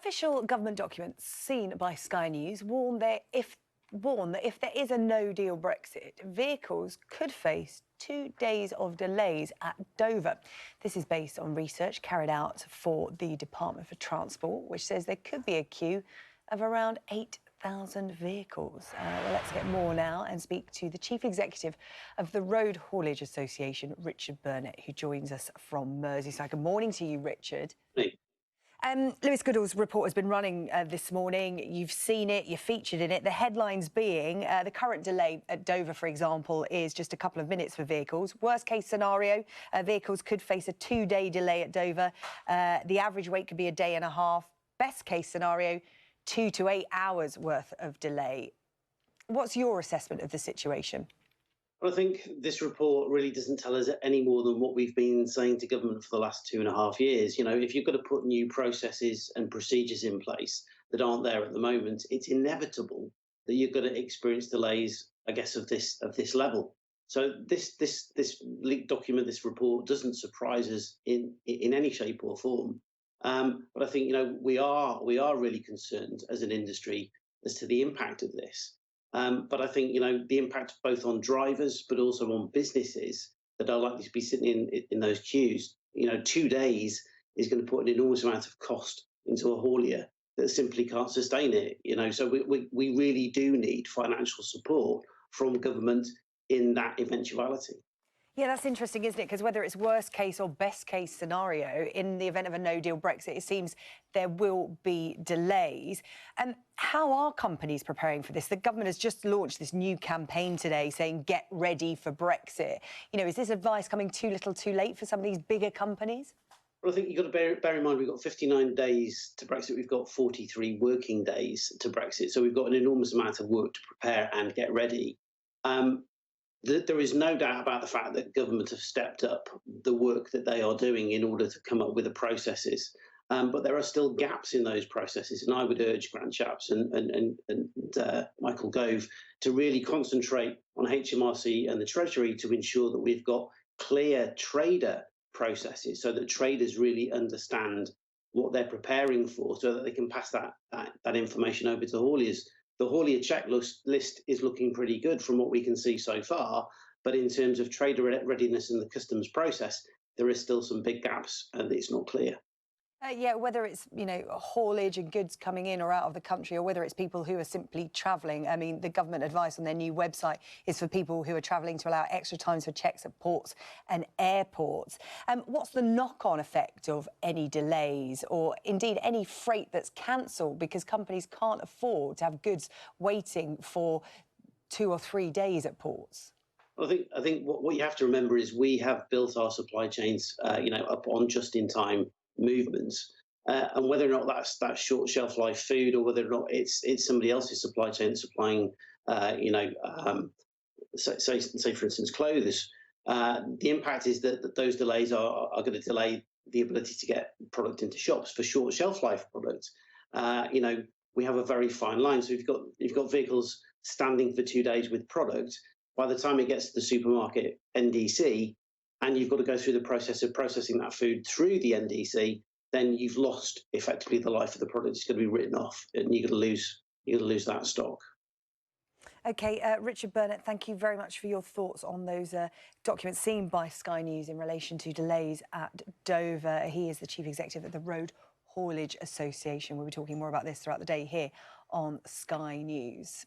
Official government documents seen by Sky News warn that if there is a no-deal Brexit, vehicles could face 2 days of delays at Dover. This is based on research carried out for the Department for Transport, which says there could be a queue of around 8,000 vehicles. Well, let's get more now and speak to the Chief Executive of the Road Haulage Association, Richard Burnett, who joins us from Merseyside. Good morning to you, Richard. Hey. Lewis Goodall's report has been running this morning. You've seen it, you're featured in it. The headlines being the current delay at Dover, for example, is just a couple of minutes for vehicles. Worst case scenario, vehicles could face a 2-day delay at Dover. The average wait could be a day and a half. Best case scenario, 2 to 8 hours worth of delay. What's your assessment of the situation? Well, I think this report really doesn't tell us any more than what we've been saying to government for the last 2.5 years. You know, if you've got to put new processes and procedures in place that aren't there at the moment, it's inevitable that you're going to experience delays, I guess, of this level. So this leaked document, this report, doesn't surprise us in any shape or form. But I think, you know, we are really concerned as an industry as to the impact of this. But I think, you know, the impact both on drivers but also on businesses that are likely to be sitting in those queues. You know, 2 days is going to put an enormous amount of cost into a haulier that simply can't sustain it. You know, so we really do need financial support from government in that eventuality. Yeah, that's interesting, isn't it? Because whether it's worst case or best case scenario, in the event of a no-deal Brexit, it seems there will be delays. How are companies preparing for this? The government has just launched this new campaign today saying, get ready for Brexit. You know, is this advice coming too little too late for some of these bigger companies? Well, I think you've got to bear in mind we've got 59 days to Brexit. We've got 43 working days to Brexit. So we've got an enormous amount of work to prepare and get ready. There is no doubt about the fact that government have stepped up the work that they are doing in order to come up with the processes. But there are still gaps in those processes. And I would urge Grant Shapps and Michael Gove to really concentrate on HMRC and the Treasury to ensure that we've got clear trader processes so that traders really understand what they're preparing for so that they can pass that information over to hauliers. The haulier checklist is looking pretty good from what we can see so far, but in terms of trader readiness and the customs process, there is still some big gaps and it's not clear. Yeah, whether it's, you know, haulage and goods coming in or out of the country, or whether it's people who are simply travelling. I mean, the government advice on their new website is for people who are travelling to allow extra times for checks at ports and airports. What's the knock-on effect of any delays or indeed any freight that's cancelled because companies can't afford to have goods waiting for 2 or 3 days at ports? Well, I think what you have to remember is we have built our supply chains, you know, up on just-in-time movements, and whether or not that's short shelf life food or whether or not it's somebody else's supply chain supplying, you know, say for instance clothes, the impact is that those delays are going to delay the ability to get product into shops for short shelf life products. You know, we have a very fine line, so you've got vehicles standing for 2 days with product. By the time it gets to the supermarket NDC, and you've got to go through the process of processing that food through the NDC, then you've lost effectively the life of the product. It's going to be written off, and you're going to lose that stock. OK, Richard Burnett, thank you very much for your thoughts on those documents seen by Sky News in relation to delays at Dover. He is the Chief Executive of the Road Haulage Association. We'll be talking more about this throughout the day here on Sky News.